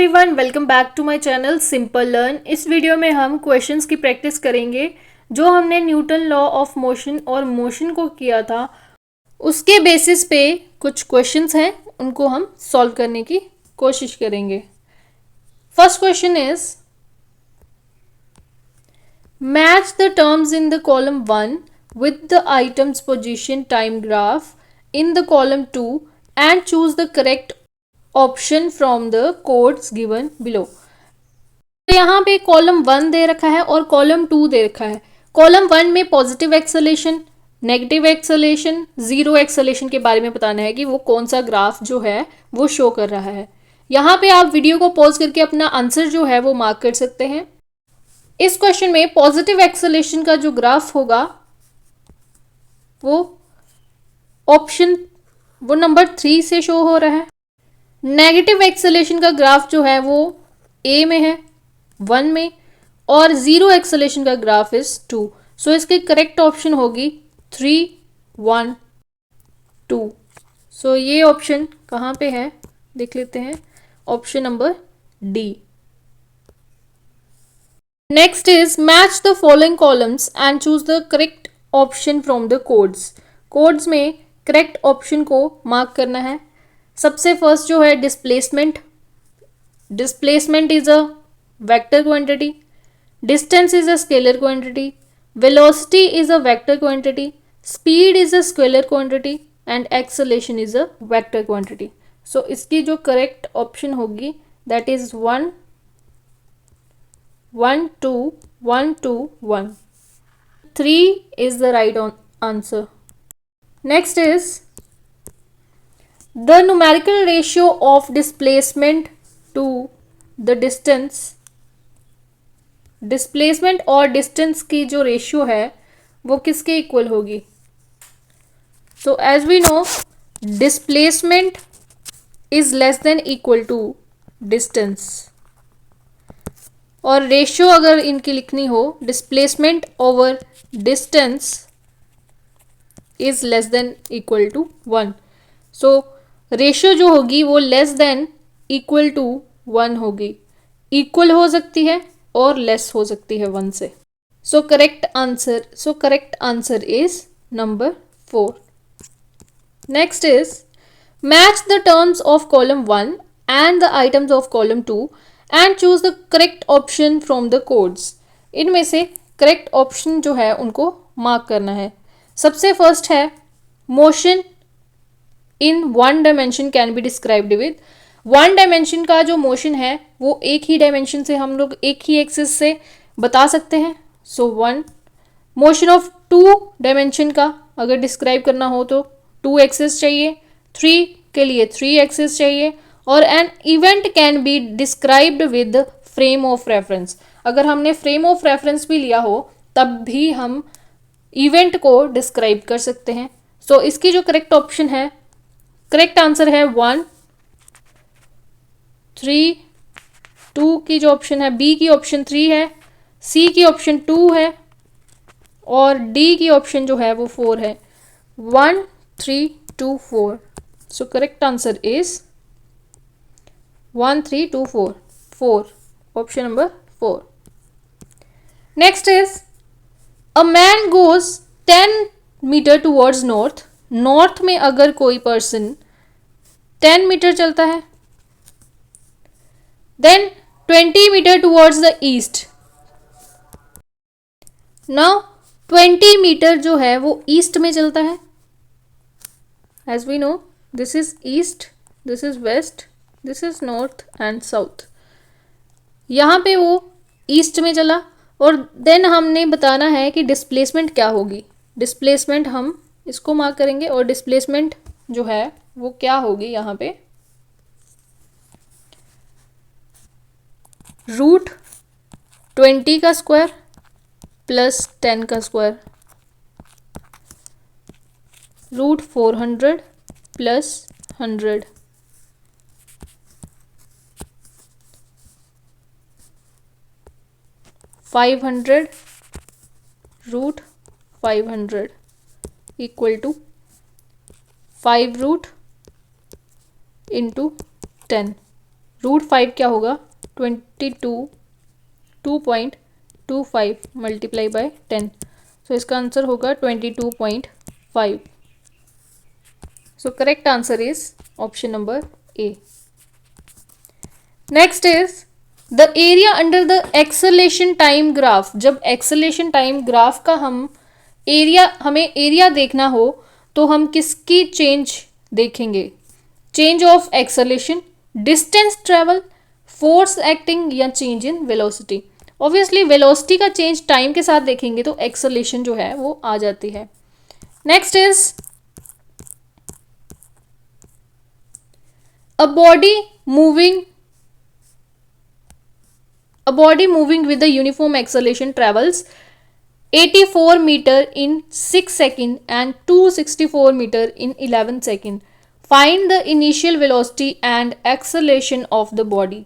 Everyone, welcome back to my channel simple learn. इस video में हम क्वेश्चंस की प्रैक्टिस करेंगे जो हमने न्यूटन लॉ ऑफ मोशन और मोशन को किया था। उसके बेसिस पे कुछ क्वेश्चंस हैं, उनको हम सॉल्व करने की कोशिश करेंगे। First question is match the terms in the column 1 with the items position time graph in the column 2 and choose the correct option from the codes given below. तो यहाँ पे कॉलम 1 दे रखा है और कॉलम 2 दे रखा है। कॉलम 1 में positive acceleration, negative acceleration, zero acceleration के बारे में बताना है कि वो कौन सा ग्राफ जो है वो शो कर रहा है। यहाँ पे आप वीडियो को पॉज करके अपना आंसर जो है वो मार्क कर सकते हैं। इस क्वेश्चन में पॉजिटिव एक्सेलेरेशन का जो ग्राफ होगा वो ऑप्शन नंबर 3 से शो हो रहा है। नेगेटिव एक्सेलेरेशन का ग्राफ जो है वो ए में है, 1 में, और जीरो एक्सेलेरेशन का ग्राफ इज 2। सो इसकी करेक्ट ऑप्शन होगी 3, 1, 2। सो ये ऑप्शन कहाँ पे है देख लेते हैं, option number D. Next is match the following columns and choose the correct option from the codes. Codes में करेक्ट ऑप्शन को मार्क करना है। सबसे फर्स्ट जो है displacement. Displacement is a vector quantity, distance is a scalar quantity, velocity is a vector quantity, speed is a scalar quantity and acceleration is a vector quantity. So इसकी जो correct option होगी that is 1, 1, 2, 1, 2, 1। 3 is the right answer. Next is the numerical ratio of displacement to the distance। Displacement और distance की जो ratio है वो किसके equal होगी। So as we know displacement is less than equal to distance, और ratio अगर इनकी लिखनी हो displacement over distance is less than equal to 1। So ratio जो होगी वो लेस देन इक्वल टू 1 होगी। इक्वल हो सकती है और लेस हो सकती है 1 से। सो correct answer is number 4। Next is match the terms of column 1 and the items of column 2 and choose the correct option from the codes. इनमें से करेक्ट ऑप्शन जो है उनको मार्क करना है। सबसे फर्स्ट है motion in 1 dimension can be described with. 1 dimension का जो मोशन है वो एक ही डायमेंशन से हम लोग एक ही एक्सिस से बता सकते हैं। सो 1। मोशन ऑफ 2 डायमेंशन का अगर डिस्क्राइब करना हो तो 2 एक्सिस चाहिए, 3 के लिए 3 एक्सिस चाहिए, और an event can be described with frame of reference. अगर हमने फ्रेम ऑफ रेफरेंस भी लिया हो तब भी हम इवेंट को डिस्क्राइब कर सकते हैं। सो इसकी जो करेक्ट ऑप्शन है, करेक्ट आंसर है 1, 3, 2 की जो ऑप्शन है, बी की ऑप्शन 3 है, सी की ऑप्शन 2 है, और डी की ऑप्शन जो है वो 4 है। 1, 3, 2, 4। So correct answer is 1, 3, 2, 4, 4, option number 4। Next is a man goes 10 metre towards north. North में अगर कोई पर्सन 10 मीटर चलता है, then 20 metre towards the east. Now 20 metre जो है वो ईस्ट में चलता है। As we know this is east, this is west, this is north and south. यहाँ पे वो ईस्ट में चला, और देन हमने बताना है कि डिस्प्लेसमेंट क्या होगी। डिस्प्लेसमेंट हम इसको मार्क करेंगे, और डिस्प्लेसमेंट जो है वो क्या होगी यहाँ पे, रूट 20 का स्क्वायर प्लस 10 का square, root 400 plus 100, 500 root 500 equal to 5 root into 10 √5 क्या होगा, 2.25 मल्टीप्लाई बाय 10, सो इसका आंसर होगा 22.5. सो correct answer is option number A. Next is the area under the acceleration time graph. जब एक्सेलेरेशन टाइम ग्राफ का हमें area देखना हो तो हम किसकी चेंज देखेंगे, change of acceleration, distance travel, force acting या change in velocity. Obviously velocity का चेंज टाइम के साथ देखेंगे तो एक्सेलेरेशन जो है वो आ जाती है. Next is a body moving with a uniform acceleration travels 84 meter in 6 seconds and 264 meter in 11 seconds. Find the initial velocity and acceleration of the body.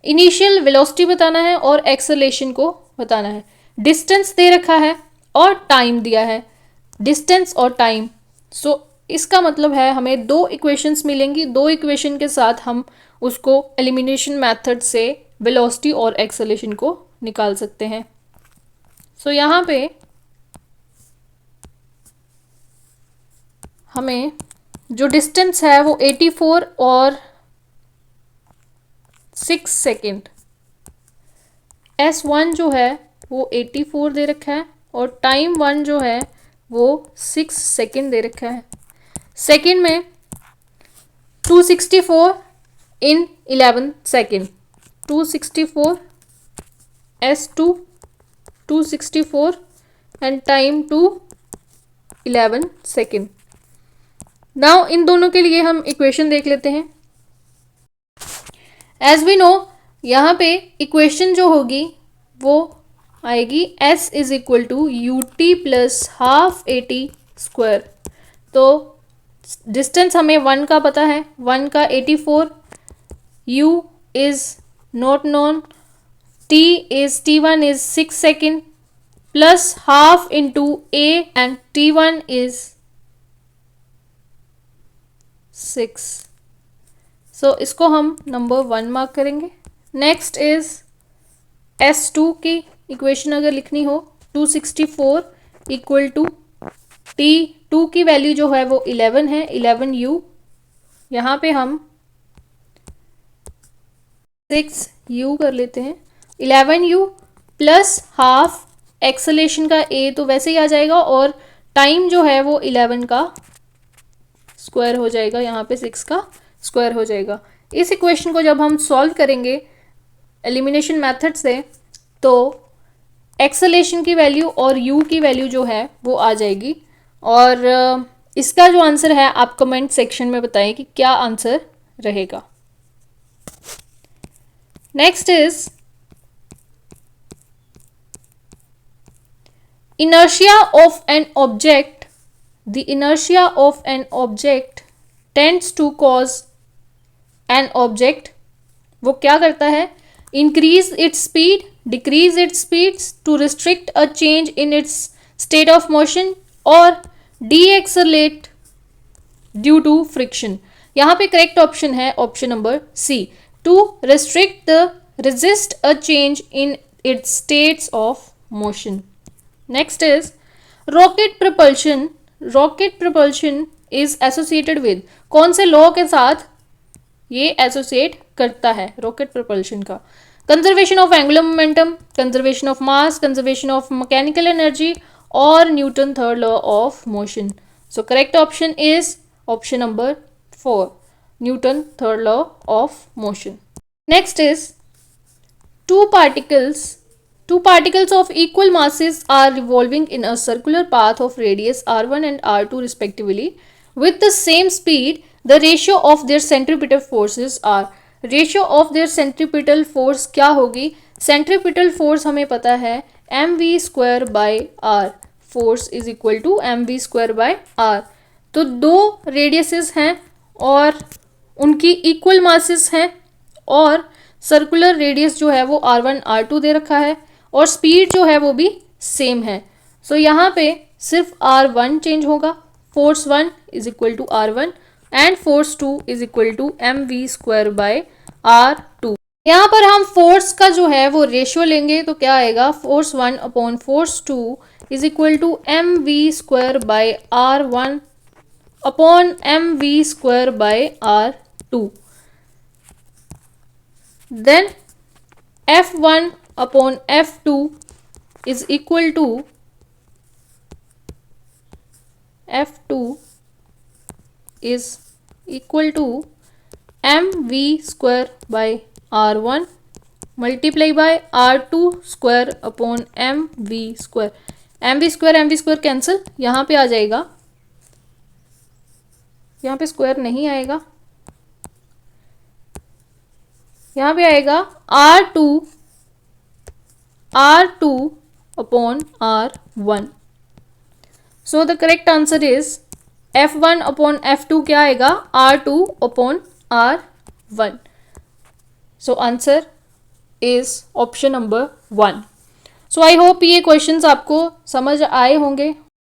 Initial velocity बताना है और acceleration को बताना है. Distance दे रखा है और time दिया है. Distance और time. So इसका मतलब है हमें दो इक्वेशंस मिलेंगी. दो इक्वेशन के साथ हम उसको एलिमिनेशन मेथड से वेलोसिटी और एक्सेलेरेशन को निकाल सकते हैं. सो यहाँ पे हमें जो डिस्टेंस है वो 84 और 6 सेकेंड, S1 जो है वो 84 दे रखा है और टाइम 1 जो है वो 6 सेकेंड दे रखा है. सेकेंड में 264 इन 11 second, 264 S2 264 and time 11 second. Now in दोनों के लिए हम इक्वेशन देख लेते हैं. एज वी नो यहाँ पे इक्वेशन जो होगी वो आएगी S is equal to UT plus half AT square. तो डिस्टेंस हमें 1 का पता है, 1 का 84, U is not known, T1 is 6 second plus half into A and T1 is 6. So इसको हम नंबर 1 मार्क करेंगे. नेक्स्ट इज S2 की इक्वेशन अगर लिखनी हो, 264 इक्वल टू T2 की वैल्यू जो है वो 11 है, 11U. यहाँ पे हम 6U कर लेते हैं. 11U प्लस हाफ एक्सेलेरेशन का A तो वैसे ही आ जाएगा और टाइम जो है वो 11 का स्क्वायर हो जाएगा, यहाँ पे 6 का स्क्वायर हो जाएगा. इस इक्वेशन को जब हम सॉल्व करेंगे एलिमिनेशन मेथड से तो एक्सेलेरेशन की वैल्यू और U की वैल्यू जो है वो आ जाएगी. और इसका जो आंसर है आप कमेंट सेक्शन में बताएं कि क्या आंसर रहेगा. Next is inertia of an object. The inertia of an object tends to cause an object, वो क्या करता है, increase its speed, decrease its speeds to restrict a change in its state of motion or deaccelerate due to friction. यहाँ पे correct option है option number C, to restrict the resist a change in its states of motion. Next is rocket propulsion. Rocket propulsion is associated with, कौन से law के साथ ये associate करता है रॉकेट propulsion का, conservation of angular momentum, conservation of mass, conservation of mechanical energy और Newton third law of motion. So correct option is option number 4, Newton third law of motion. Next is two particles of equal masses are revolving in a circular path of radius r1 and r2 respectively with the same speed. The ratio of their centripetal forces are. Ratio of their centripetal force क्या होगी, centripetal force हमें पता है mv square by r, force is equal to mv square by r. तो दो radiuses हैं और उनकी इक्वल मासेस हैं और सर्कुलर रेडियस जो है वो r1 r2 दे रखा है और स्पीड जो है वो भी सेम है. सो यहाँ पे सिर्फ r1 चेंज होगा, force 1 is equal to r1 and force 2 is equal to mv square by R2। यहाँ पर हम फोर्स का जो है वो रेशियो लेंगे तो क्या आएगा, force 1 upon force 2 is equal to m v square by R1 upon m v square by R2। Then F1 upon F2 is equal to F2 is equal to mv square by R1 multiply by R2 square upon mv square। mv square cancel, यहाँ पे आ जाएगा, यहाँ पे square नहीं आएगा, यहाँ पे आएगा R2 upon R1। So the correct answer is F1 upon F2 क्या आएगा, R2 upon R1। So answer is option number 1। So I hope ये क्वेश्चंस आपको समझ आए होंगे।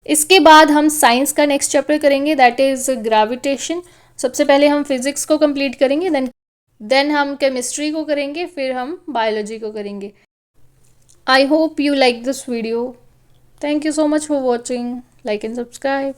इसके बाद हम साइंस का नेक्स्ट चैप्टर करेंगे, दैट इज ग्रेविटेशन। सबसे पहले हम फिजिक्स को कंप्लीट करेंगे, देन हम केमिस्ट्री को करेंगे, फिर हम बायोलॉजी को करेंगे। I hope you like this video. Thank you so much for watching. Like and subscribe.